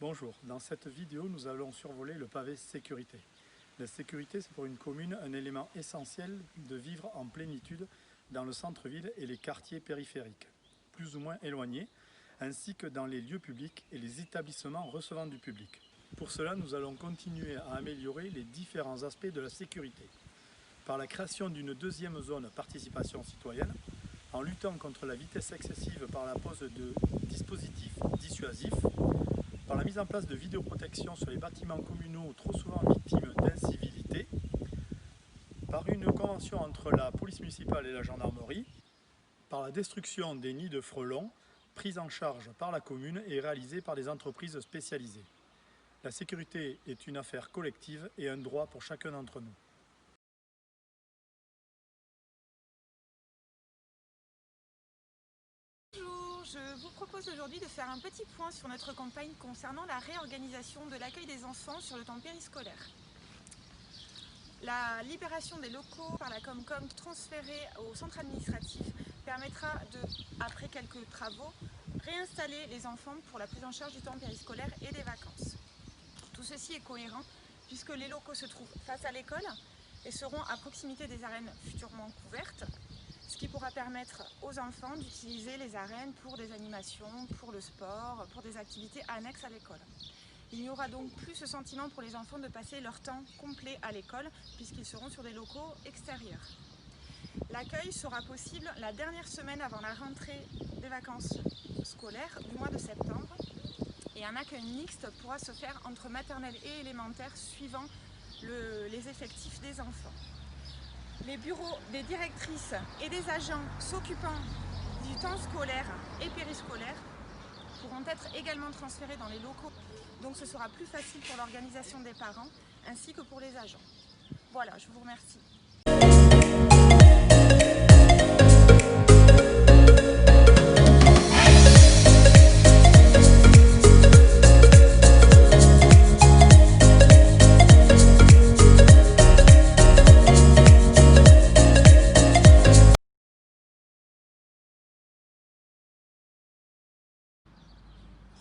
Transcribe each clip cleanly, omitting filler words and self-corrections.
Bonjour, dans cette vidéo nous allons survoler le pavé sécurité. La sécurité, c'est pour une commune un élément essentiel de vivre en plénitude dans le centre-ville et les quartiers périphériques, plus ou moins éloignés, ainsi que dans les lieux publics et les établissements recevant du public. Pour cela, nous allons continuer à améliorer les différents aspects de la sécurité, par la création d'une deuxième zone participation citoyenne, en luttant contre la vitesse excessive par la pose de dispositifs dissuasifs, par la mise en place de vidéoprotection sur les bâtiments communaux trop souvent victimes d'incivilité, par une convention entre la police municipale et la gendarmerie, par la destruction des nids de frelons, prise en charge par la commune et réalisée par des entreprises spécialisées. La sécurité est une affaire collective et un droit pour chacun d'entre nous. Je vous propose aujourd'hui de faire un petit point sur notre campagne concernant la réorganisation de l'accueil des enfants sur le temps périscolaire. La libération des locaux par la Comcom transférée au centre administratif permettra de, après quelques travaux, réinstaller les enfants pour la prise en charge du temps périscolaire et des vacances. Tout ceci est cohérent puisque les locaux se trouvent face à l'école et seront à proximité des arènes futurement couvertes, ce qui pourra permettre aux enfants d'utiliser les arènes pour des animations, pour le sport, pour des activités annexes à l'école. Il n'y aura donc plus ce sentiment pour les enfants de passer leur temps complet à l'école puisqu'ils seront sur des locaux extérieurs. L'accueil sera possible la dernière semaine avant la rentrée des vacances scolaires du mois de septembre et un accueil mixte pourra se faire entre maternelle et élémentaire suivant les effectifs des enfants. Les bureaux des directrices et des agents s'occupant du temps scolaire et périscolaire pourront être également transférés dans les locaux. Donc ce sera plus facile pour l'organisation des parents ainsi que pour les agents. Voilà, je vous remercie.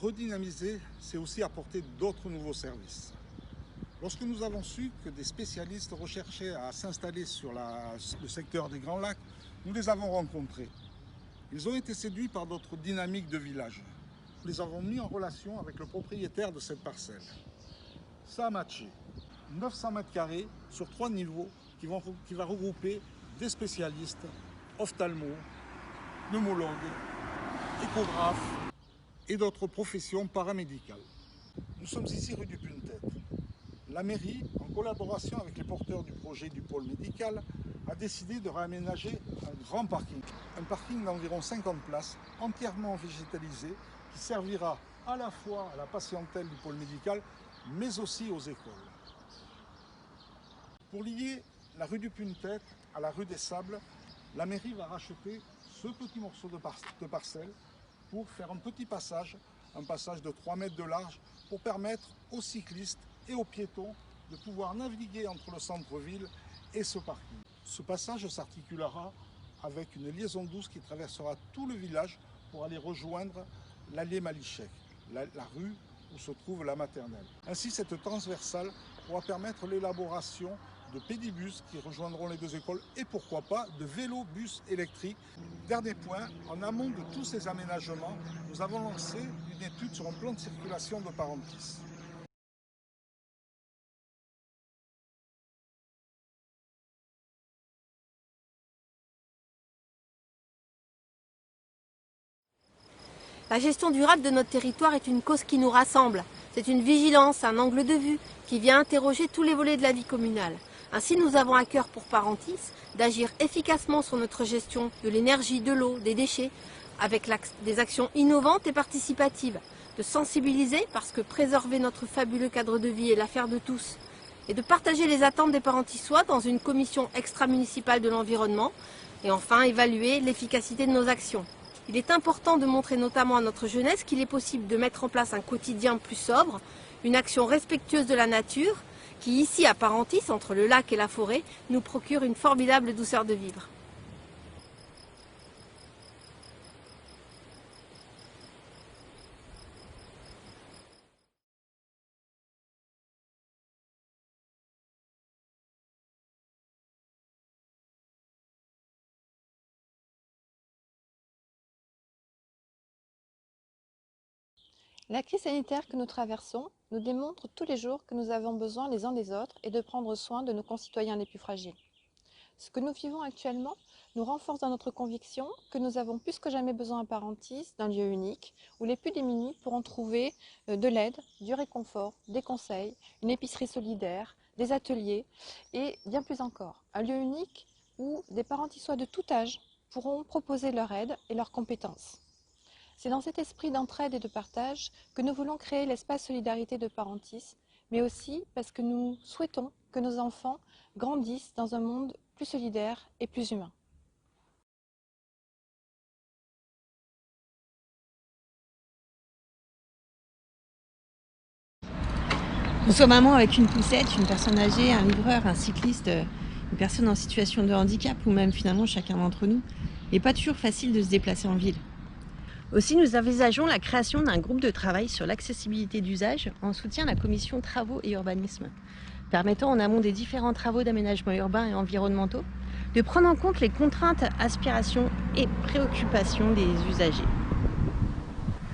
Redynamiser, c'est aussi apporter d'autres nouveaux services. Lorsque nous avons su que des spécialistes recherchaient à s'installer sur le secteur des Grands Lacs, nous les avons rencontrés. Ils ont été séduits par notre dynamique de village. Nous les avons mis en relation avec le propriétaire de cette parcelle. Ça a matché. 900 mètres carrés sur 3 niveaux qui va regrouper des spécialistes, ophtalmos, pneumologues, échographes, et d'autres professions paramédicales. Nous sommes ici rue du Puy-de-Tête. La mairie, en collaboration avec les porteurs du projet du pôle médical, a décidé de réaménager un grand parking. Un parking d'environ 50 places, entièrement végétalisé, qui servira à la fois à la patientèle du pôle médical, mais aussi aux écoles. Pour lier la rue du Puy-de-Tête à la rue des Sables, la mairie va racheter ce petit morceau de parcelle pour faire un petit passage, un passage de 3 mètres de large, pour permettre aux cyclistes et aux piétons de pouvoir naviguer entre le centre-ville et ce parking. Ce passage s'articulera avec une liaison douce qui traversera tout le village pour aller rejoindre l'allée Malichek, la rue où se trouve la maternelle. Ainsi, cette transversale pourra permettre l'élaboration de pédibus qui rejoindront les deux écoles et pourquoi pas de vélo-bus électriques. Dernier point, en amont de tous ces aménagements, nous avons lancé une étude sur un plan de circulation de Parentis. La gestion durable de notre territoire est une cause qui nous rassemble. C'est une vigilance, un angle de vue qui vient interroger tous les volets de la vie communale. Ainsi, nous avons à cœur pour Parentis d'agir efficacement sur notre gestion de l'énergie, de l'eau, des déchets, avec des actions innovantes et participatives, de sensibiliser parce que préserver notre fabuleux cadre de vie est l'affaire de tous, et de partager les attentes des Parentissois dans une commission extra-municipale de l'environnement, et enfin évaluer l'efficacité de nos actions. Il est important de montrer notamment à notre jeunesse qu'il est possible de mettre en place un quotidien plus sobre, une action respectueuse de la nature, qui ici à Parentis, entre le lac et la forêt, nous procure une formidable douceur de vivre. La crise sanitaire que nous traversons nous démontre tous les jours que nous avons besoin les uns des autres et de prendre soin de nos concitoyens les plus fragiles. Ce que nous vivons actuellement nous renforce dans notre conviction que nous avons plus que jamais besoin à Parentis d'un lieu unique où les plus démunis pourront trouver de l'aide, du réconfort, des conseils, une épicerie solidaire, des ateliers et bien plus encore. Un lieu unique où des Parentissois de tout âge pourront proposer leur aide et leurs compétences. C'est dans cet esprit d'entraide et de partage que nous voulons créer l'espace Solidarité de Parentis, mais aussi parce que nous souhaitons que nos enfants grandissent dans un monde plus solidaire et plus humain. Qu'on soit maman avec une poussette, une personne âgée, un livreur, un cycliste, une personne en situation de handicap ou même finalement chacun d'entre nous, il n'est pas toujours facile de se déplacer en ville. Aussi, nous envisageons la création d'un groupe de travail sur l'accessibilité d'usage en soutien à la commission Travaux et Urbanisme, permettant en amont des différents travaux d'aménagement urbain et environnementaux de prendre en compte les contraintes, aspirations et préoccupations des usagers.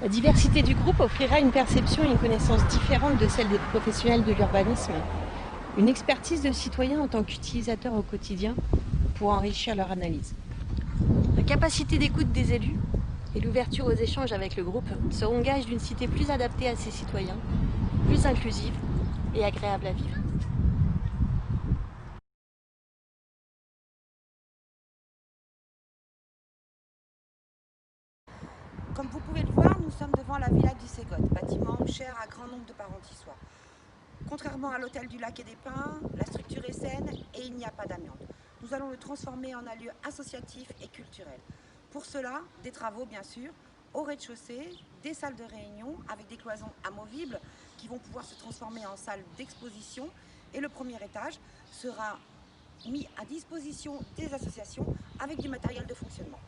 La diversité du groupe offrira une perception et une connaissance différente de celle des professionnels de l'urbanisme, une expertise de citoyens en tant qu'utilisateurs au quotidien pour enrichir leur analyse. La capacité d'écoute des élus et l'ouverture aux échanges avec le groupe seront gages d'une cité plus adaptée à ses citoyens, plus inclusive et agréable à vivre. Comme vous pouvez le voir, nous sommes devant la Villa du Ségotte, bâtiment cher à grand nombre de Parentissois. Contrairement à l'hôtel du Lac et des Pins, la structure est saine et il n'y a pas d'amiante. Nous allons le transformer en un lieu associatif et culturel. Pour cela, des travaux bien sûr, au rez-de-chaussée, des salles de réunion avec des cloisons amovibles qui vont pouvoir se transformer en salles d'exposition. Et le premier étage sera mis à disposition des associations avec du matériel de fonctionnement.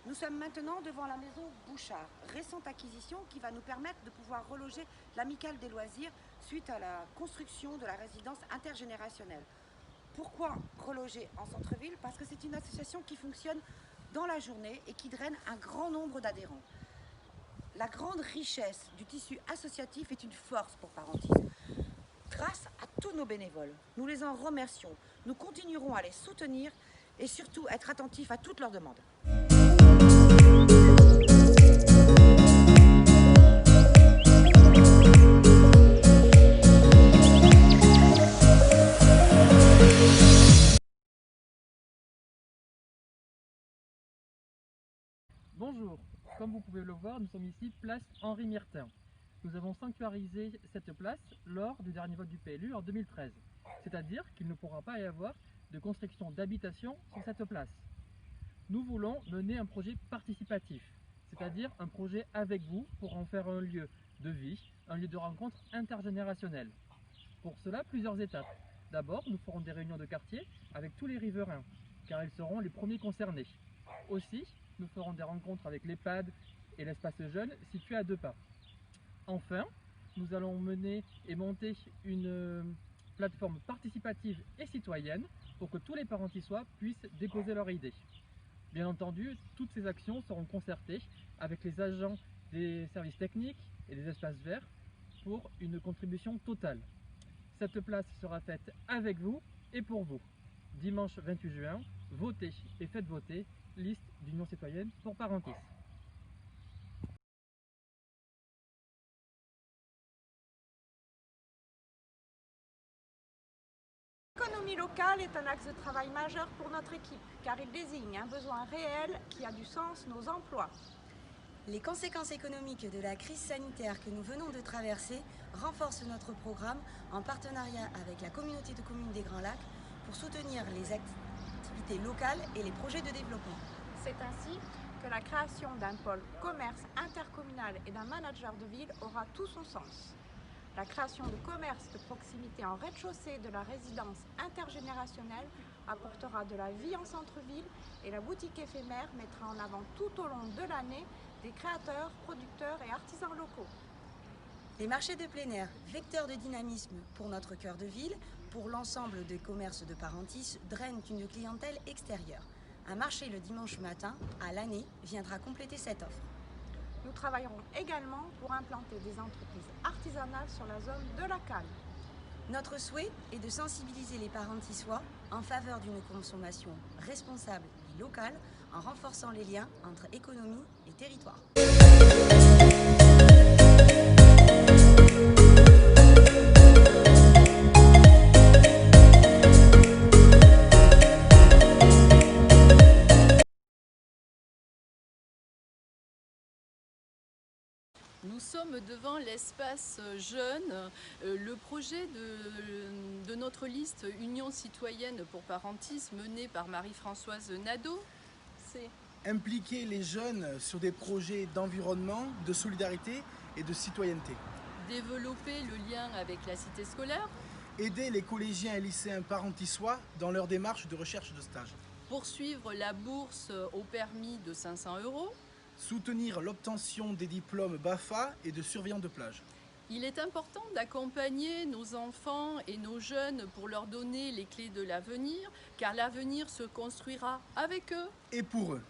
Nous sommes maintenant devant la maison Bouchard, récente acquisition qui va nous permettre de pouvoir reloger l'amicale des loisirs suite à la construction de la résidence intergénérationnelle. Pourquoi reloger en centre-ville? Parce que c'est une association qui fonctionne dans la journée et qui draine un grand nombre d'adhérents. La grande richesse du tissu associatif est une force pour Parentis. Grâce à tous nos bénévoles, nous les en remercions. Nous continuerons à les soutenir et surtout être attentifs à toutes leurs demandes. Bonjour, comme vous pouvez le voir, nous sommes ici place Henri Myrtin. Nous avons sanctuarisé cette place lors du dernier vote du PLU en 2013, c'est-à-dire qu'il ne pourra pas y avoir de construction d'habitation sur cette place. Nous voulons mener un projet participatif, c'est-à-dire un projet avec vous pour en faire un lieu de vie, un lieu de rencontre intergénérationnelle. Pour cela, plusieurs étapes. D'abord, nous ferons des réunions de quartier avec tous les riverains, car ils seront les premiers concernés. Aussi, nous ferons des rencontres avec l'EHPAD et l'espace jeune situé à 2 pas. Enfin, nous allons mener et monter une plateforme participative et citoyenne pour que tous les Parentissois puissent déposer leurs idées. Bien entendu, toutes ces actions seront concertées avec les agents des services techniques et des espaces verts pour une contribution totale. Cette place sera faite avec vous et pour vous. Dimanche 28 juin, votez et faites voter liste d'Union citoyenne pour Parentis. L'économie locale est un axe de travail majeur pour notre équipe, car il désigne un besoin réel qui a du sens, nos emplois. Les conséquences économiques de la crise sanitaire que nous venons de traverser renforcent notre programme en partenariat avec la communauté de communes des Grands Lacs pour soutenir les activités locales et les projets de développement. C'est ainsi que la création d'un pôle commerce intercommunal et d'un manager de ville aura tout son sens. La création de commerces de proximité en rez-de-chaussée de la résidence intergénérationnelle apportera de la vie en centre-ville et la boutique éphémère mettra en avant tout au long de l'année des créateurs, producteurs et artisans locaux. Les marchés de plein air, vecteurs de dynamisme pour notre cœur de ville, pour l'ensemble des commerces de Parentis, drainent une clientèle extérieure. Un marché le dimanche matin, à l'année, viendra compléter cette offre. Nous travaillerons également pour implanter des entreprises artisanales sur la zone de la Cale. Notre souhait est de sensibiliser les parents tissois en faveur d'une consommation responsable et locale en renforçant les liens entre économie et territoire. Nous sommes devant l'espace jeune. Le projet de notre liste Union citoyenne pour Parentis menée par Marie-Françoise Nadeau, c'est impliquer les jeunes sur des projets d'environnement, de solidarité et de citoyenneté. Développer le lien avec la cité scolaire. Aider les collégiens et lycéens parentissois dans leur démarche de recherche de stage. Poursuivre la bourse au permis de 500 €. Soutenir l'obtention des diplômes BAFA et de surveillant de plage. Il est important d'accompagner nos enfants et nos jeunes pour leur donner les clés de l'avenir, car l'avenir se construira avec eux. Et pour eux.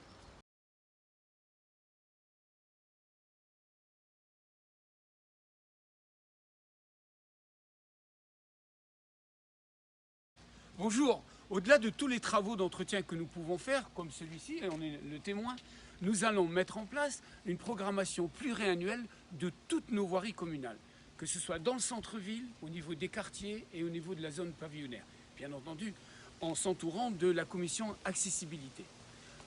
Bonjour, au-delà de tous les travaux d'entretien que nous pouvons faire, comme celui-ci, et on est le témoin, nous allons mettre en place une programmation pluriannuelle de toutes nos voiries communales, que ce soit dans le centre-ville, au niveau des quartiers et au niveau de la zone pavillonnaire. Bien entendu, en s'entourant de la commission accessibilité.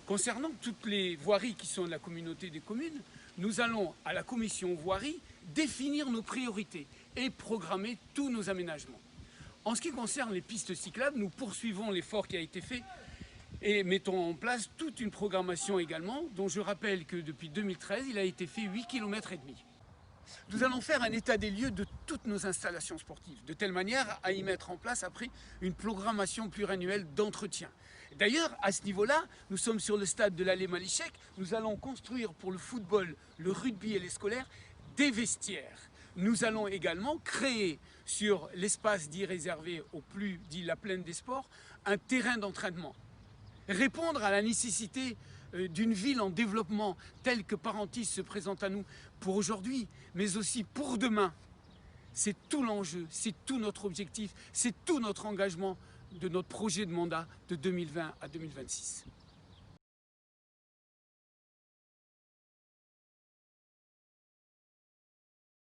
Concernant toutes les voiries qui sont de la communauté des communes, nous allons à la commission voirie définir nos priorités et programmer tous nos aménagements. En ce qui concerne les pistes cyclables, nous poursuivons l'effort qui a été fait et mettons en place toute une programmation également, dont je rappelle que depuis 2013, il a été fait 8,5 km. Nous allons faire un état des lieux de toutes nos installations sportives, de telle manière à y mettre en place après une programmation pluriannuelle d'entretien. D'ailleurs, à ce niveau-là, nous sommes sur le stade de l'Allée Malichek, nous allons construire pour le football, le rugby et les scolaires des vestiaires. Nous allons également créer sur l'espace dit réservé au plus dit la plaine des sports, un terrain d'entraînement. Répondre à la nécessité d'une ville en développement telle que Parentis se présente à nous pour aujourd'hui, mais aussi pour demain. C'est tout l'enjeu, c'est tout notre objectif, c'est tout notre engagement de notre projet de mandat de 2020 à 2026.